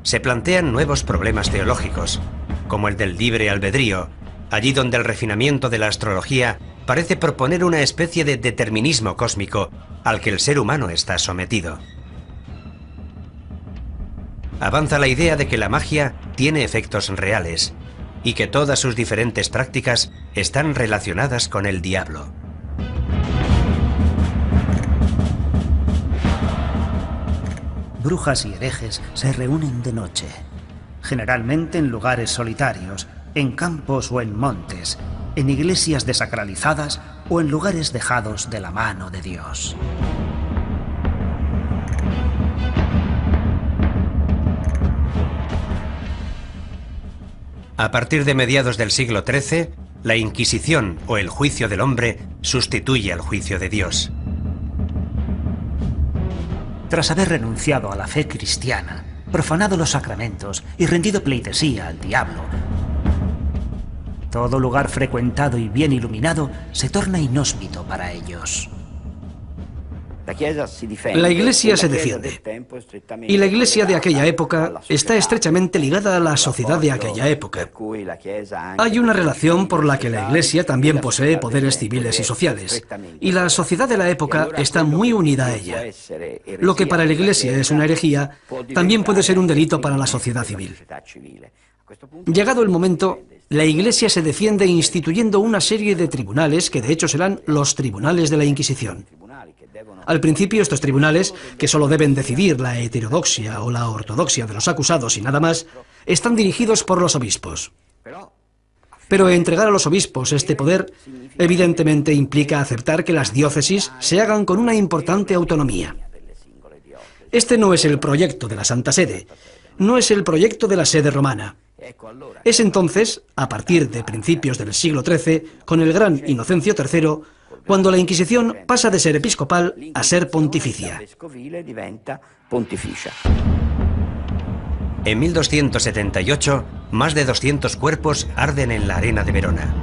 Se plantean nuevos problemas teológicos, como el del libre albedrío, allí donde el refinamiento de la astrología parece proponer una especie de determinismo cósmico al que el ser humano está sometido. Avanza la idea de que la magia tiene efectos reales y que todas sus diferentes prácticas están relacionadas con el diablo. Brujas y herejes se reúnen de noche, generalmente en lugares solitarios, en campos o en montes, en iglesias desacralizadas o en lugares dejados de la mano de Dios. A partir de mediados del siglo XIII, la Inquisición o el juicio del hombre sustituye al juicio de Dios. Tras haber renunciado a la fe cristiana, profanado los sacramentos y rendido pleitesía al diablo, todo lugar frecuentado y bien iluminado se torna inhóspito para ellos. La Iglesia se defiende, y la Iglesia de aquella época está estrechamente ligada a la sociedad de aquella época. Hay una relación por la que la Iglesia también posee poderes civiles y sociales, y la sociedad de la época está muy unida a ella. Lo que para la Iglesia es una herejía, también puede ser un delito para la sociedad civil. Llegado el momento, la Iglesia se defiende instituyendo una serie de tribunales que de hecho serán los tribunales de la Inquisición. Al principio, estos tribunales, que solo deben decidir la heterodoxia o la ortodoxia de los acusados y nada más, están dirigidos por los obispos. Pero entregar a los obispos este poder, evidentemente implica aceptar que las diócesis se hagan con una importante autonomía. Este no es el proyecto de la Santa Sede, no es el proyecto de la sede romana. Es entonces, a partir de principios del siglo XIII, con el gran Inocencio III, cuando la Inquisición pasa de ser episcopal a ser pontificia. En 1278, más de 200 cuerpos arden en la arena de Verona.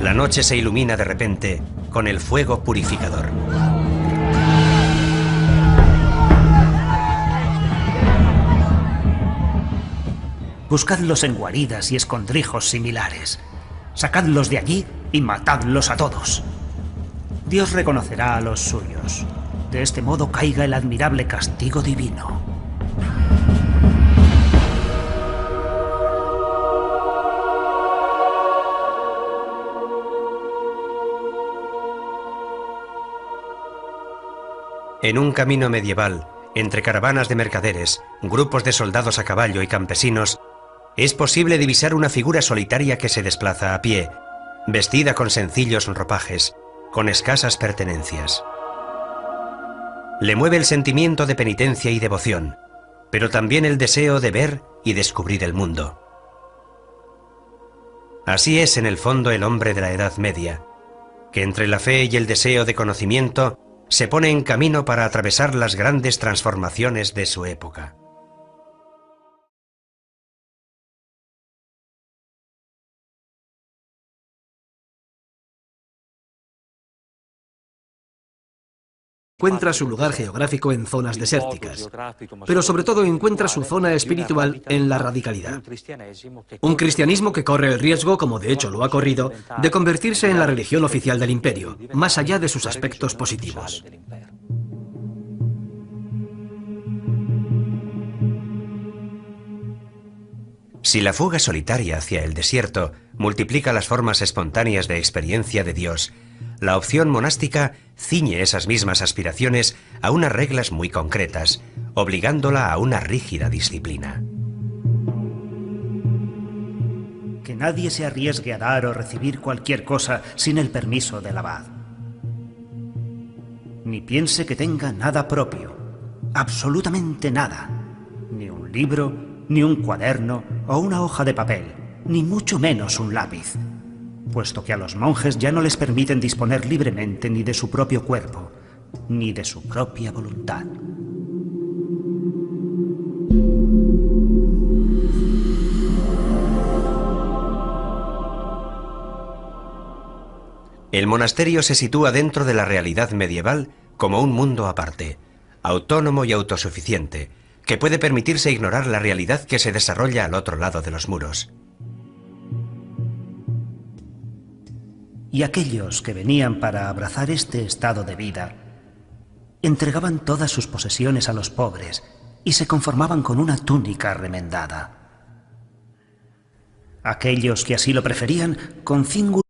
La noche se ilumina de repente con el fuego purificador. Buscadlos en guaridas y escondrijos similares. Sacadlos de allí y matadlos a todos. Dios reconocerá a los suyos. De este modo caiga el admirable castigo divino. En un camino medieval, entre caravanas de mercaderes, grupos de soldados a caballo y campesinos, es posible divisar una figura solitaria que se desplaza a pie, vestida con sencillos ropajes, con escasas pertenencias. Le mueve el sentimiento de penitencia y devoción, pero también el deseo de ver y descubrir el mundo. Así es en el fondo el hombre de la Edad Media, que entre la fe y el deseo de conocimiento se pone en camino para atravesar las grandes transformaciones de su época. Encuentra su lugar geográfico en zonas desérticas, pero sobre todo encuentra su zona espiritual en la radicalidad. Un cristianismo que corre el riesgo, como de hecho lo ha corrido, de convertirse en la religión oficial del imperio, más allá de sus aspectos positivos. Si la fuga solitaria hacia el desierto multiplica las formas espontáneas de experiencia de Dios, la opción monástica ciñe esas mismas aspiraciones a unas reglas muy concretas, obligándola a una rígida disciplina. Que nadie se arriesgue a dar o recibir cualquier cosa sin el permiso del abad. Ni piense que tenga nada propio, absolutamente nada, ni un libro, ni un cuaderno o una hoja de papel, ni mucho menos un lápiz, puesto que a los monjes ya no les permiten disponer libremente ni de su propio cuerpo, ni de su propia voluntad. El monasterio se sitúa dentro de la realidad medieval como un mundo aparte, autónomo y autosuficiente, que puede permitirse ignorar la realidad que se desarrolla al otro lado de los muros. Y aquellos que venían para abrazar este estado de vida entregaban todas sus posesiones a los pobres y se conformaban con una túnica remendada. Aquellos que así lo preferían, con cíngulo.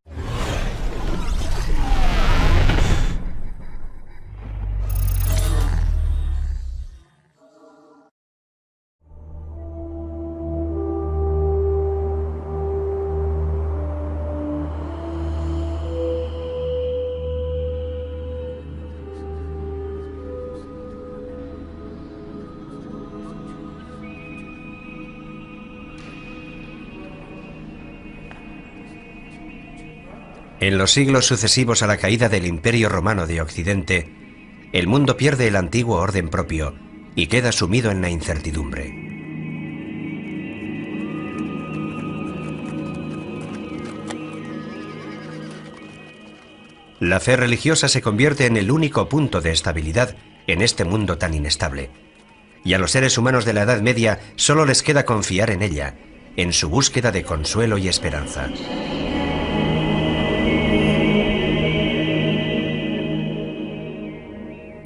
En los siglos sucesivos a la caída del Imperio Romano de Occidente, el mundo pierde el antiguo orden propio y queda sumido en la incertidumbre. La fe religiosa se convierte en el único punto de estabilidad en este mundo tan inestable, y a los seres humanos de la Edad Media solo les queda confiar en ella, en su búsqueda de consuelo y esperanza.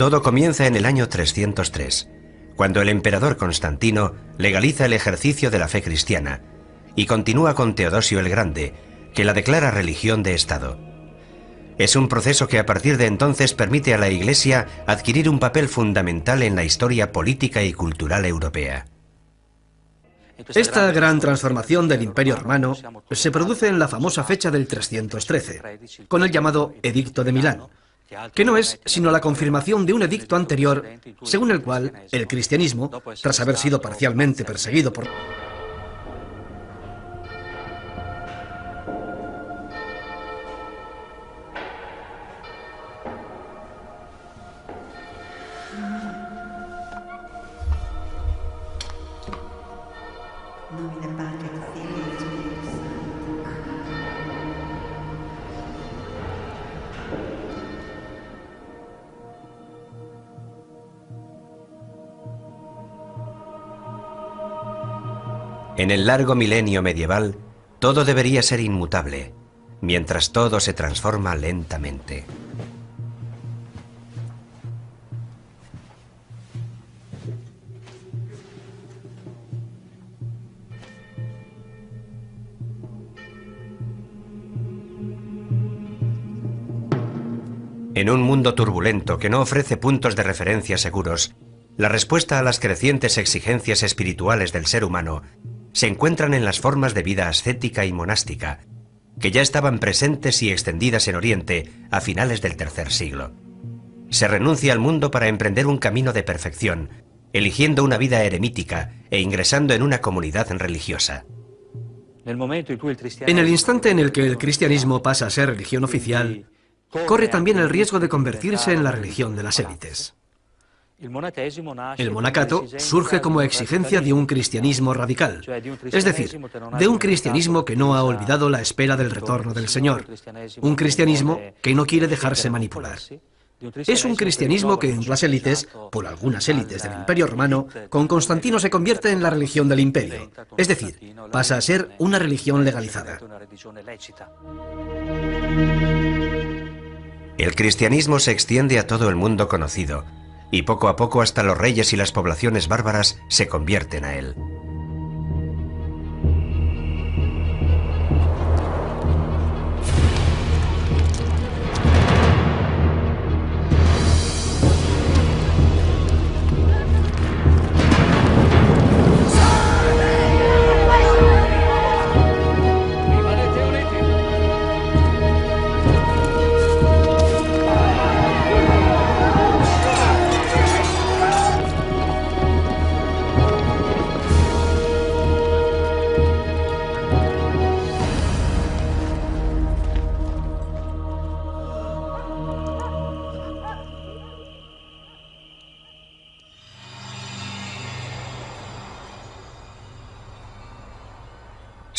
Todo comienza en el año 303, cuando el emperador Constantino legaliza el ejercicio de la fe cristiana y continúa con Teodosio el Grande, que la declara religión de Estado. Es un proceso que a partir de entonces permite a la Iglesia adquirir un papel fundamental en la historia política y cultural europea. Esta gran transformación del Imperio Romano se produce en la famosa fecha del 313, con el llamado Edicto de Milán, que no es sino la confirmación de un edicto anterior, según el cual el cristianismo, tras haber sido parcialmente perseguido por... En el largo milenio medieval, todo debería ser inmutable, mientras todo se transforma lentamente. En un mundo turbulento que no ofrece puntos de referencia seguros, la respuesta a las crecientes exigencias espirituales del ser humano se encuentran en las formas de vida ascética y monástica, que ya estaban presentes y extendidas en Oriente a finales del tercer siglo. Se renuncia al mundo para emprender un camino de perfección, eligiendo una vida eremítica e ingresando en una comunidad religiosa. En el instante en el que el cristianismo pasa a ser religión oficial, corre también el riesgo de convertirse en la religión de las élites. El monacato surge como exigencia de un cristianismo radical, es decir, de un cristianismo que no ha olvidado la espera del retorno del Señor, un cristianismo que no quiere dejarse manipular. Es un cristianismo que en las élites, por algunas élites del Imperio Romano, con Constantino se convierte en la religión del imperio, es decir, pasa a ser una religión legalizada. El cristianismo se extiende a todo el mundo conocido, y poco a poco hasta los reyes y las poblaciones bárbaras se convierten a él.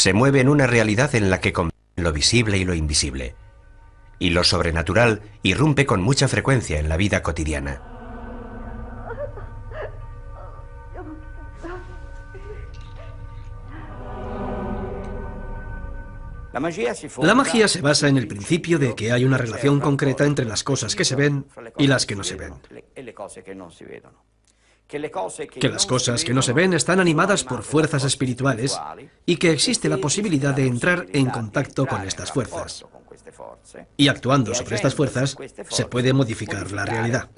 Se mueve en una realidad en la que conviven lo visible y lo invisible, y lo sobrenatural irrumpe con mucha frecuencia en la vida cotidiana. La magia se basa en el principio de que hay una relación concreta entre las cosas que se ven y las que no se ven. Que las cosas que no se ven están animadas por fuerzas espirituales y que existe la posibilidad de entrar en contacto con estas fuerzas. Y actuando sobre estas fuerzas, se puede modificar la realidad.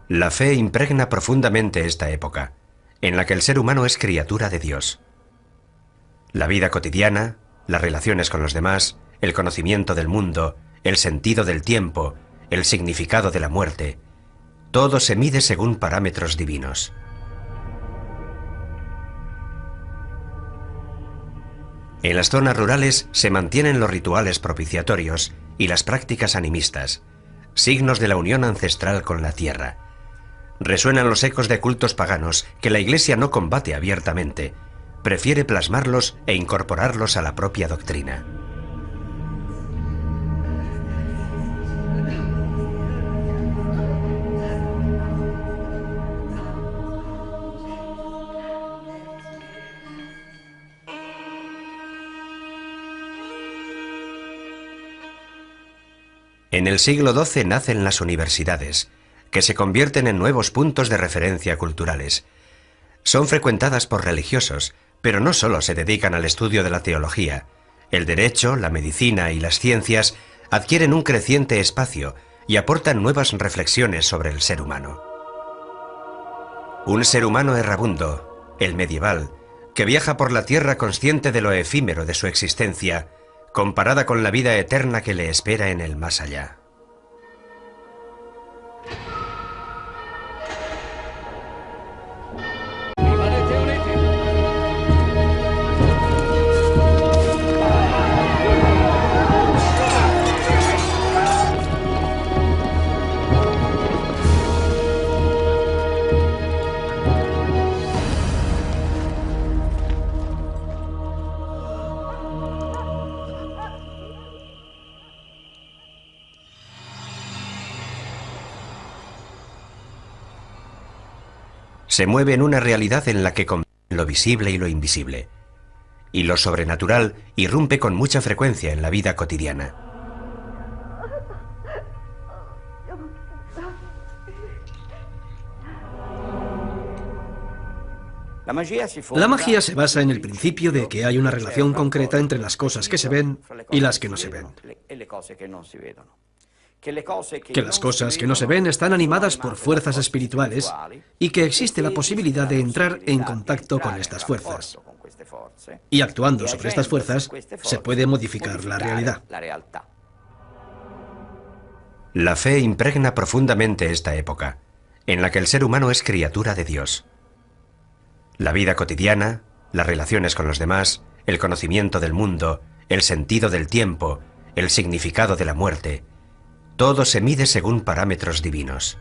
La fe impregna profundamente esta época, en la que el ser humano es criatura de Dios. La vida cotidiana, las relaciones con los demás, el conocimiento del mundo, el sentido del tiempo, el significado de la muerte, todo se mide según parámetros divinos. En las zonas rurales se mantienen los rituales propiciatorios y las prácticas animistas, signos de la unión ancestral con la tierra. Resuenan los ecos de cultos paganos que la Iglesia no combate abiertamente, prefiere plasmarlos e incorporarlos a la propia doctrina. En el siglo XII nacen las universidades, que se convierten en nuevos puntos de referencia culturales. Son frecuentadas por religiosos, pero no solo se dedican al estudio de la teología. El derecho, la medicina y las ciencias adquieren un creciente espacio y aportan nuevas reflexiones sobre el ser humano. Un ser humano errabundo, el medieval, que viaja por la tierra consciente de lo efímero de su existencia, comparada con la vida eterna que le espera en el más allá. Se mueve en una realidad en la que conviven lo visible y lo invisible, y lo sobrenatural irrumpe con mucha frecuencia en la vida cotidiana. La magia se basa en el principio de que hay una relación concreta entre las cosas que se ven y las que no se ven. Que las cosas que no se ven están animadas por fuerzas espirituales y que existe la posibilidad de entrar en contacto con estas fuerzas. Y actuando sobre estas fuerzas, se puede modificar la realidad. La fe impregna profundamente esta época, en la que el ser humano es criatura de Dios. La vida cotidiana, las relaciones con los demás, el conocimiento del mundo, el sentido del tiempo, el significado de la muerte, todo se mide según parámetros divinos.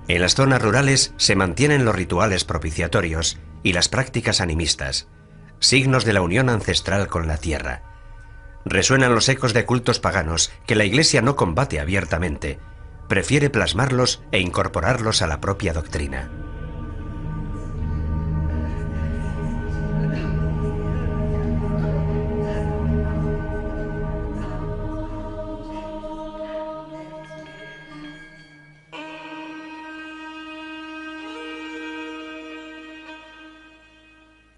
En las zonas rurales se mantienen los rituales propiciatorios y las prácticas animistas, signos de la unión ancestral con la tierra. Resuenan los ecos de cultos paganos que la Iglesia no combate abiertamente, prefiere plasmarlos e incorporarlos a la propia doctrina.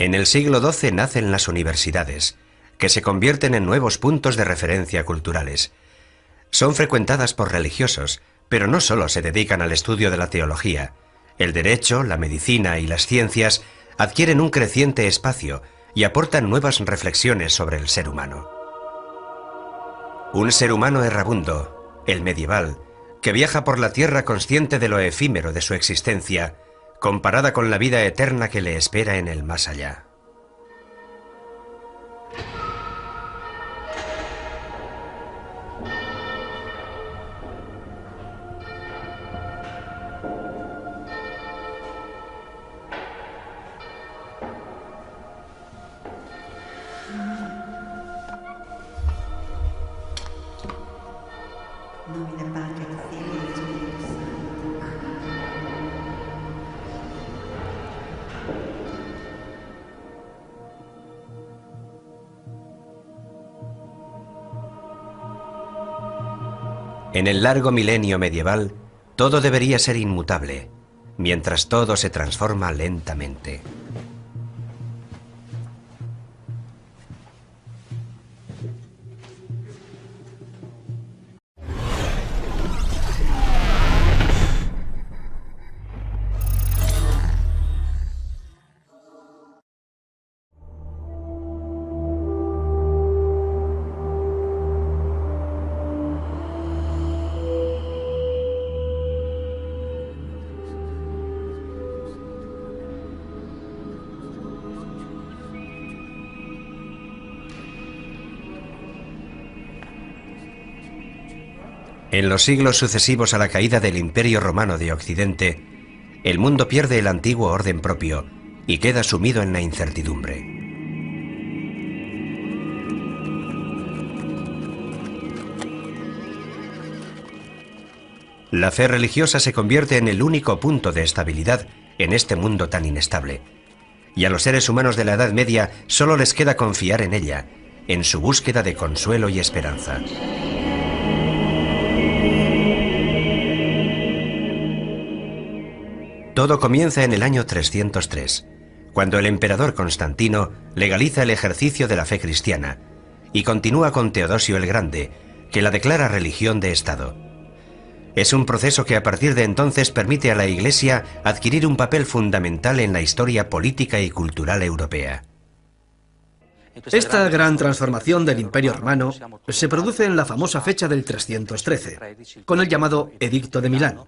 En el siglo XII nacen las universidades, que se convierten en nuevos puntos de referencia culturales. Son frecuentadas por religiosos, pero no solo se dedican al estudio de la teología. El derecho, la medicina y las ciencias adquieren un creciente espacio y aportan nuevas reflexiones sobre el ser humano. Un ser humano errabundo, el medieval, que viaja por la tierra consciente de lo efímero de su existencia, comparada con la vida eterna que le espera en el más allá. En el largo milenio medieval, todo debería ser inmutable, mientras todo se transforma lentamente. En los siglos sucesivos a la caída del Imperio Romano de Occidente, el mundo pierde el antiguo orden propio y queda sumido en la incertidumbre. La fe religiosa se convierte en el único punto de estabilidad en este mundo tan inestable, y a los seres humanos de la Edad Media solo les queda confiar en ella, en su búsqueda de consuelo y esperanza. Todo comienza en el año 303, cuando el emperador Constantino legaliza el ejercicio de la fe cristiana y continúa con Teodosio el Grande, que la declara religión de Estado. Es un proceso que a partir de entonces permite a la Iglesia adquirir un papel fundamental en la historia política y cultural europea. Esta gran transformación del Imperio Romano se produce en la famosa fecha del 313, con el llamado Edicto de Milán,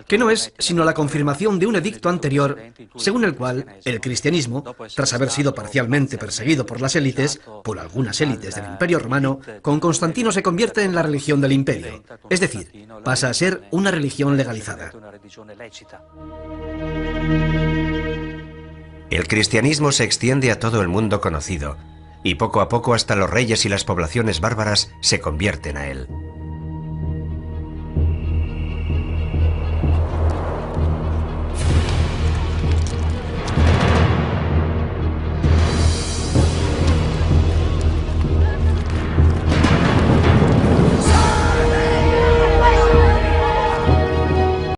que no es sino la confirmación de un edicto anterior, según el cual el cristianismo, tras haber sido parcialmente perseguido por las élites, por algunas élites del Imperio Romano, con Constantino se convierte en la religión del imperio, es decir, pasa a ser una religión legalizada. El cristianismo se extiende a todo el mundo conocido, y poco a poco hasta los reyes y las poblaciones bárbaras se convierten a él.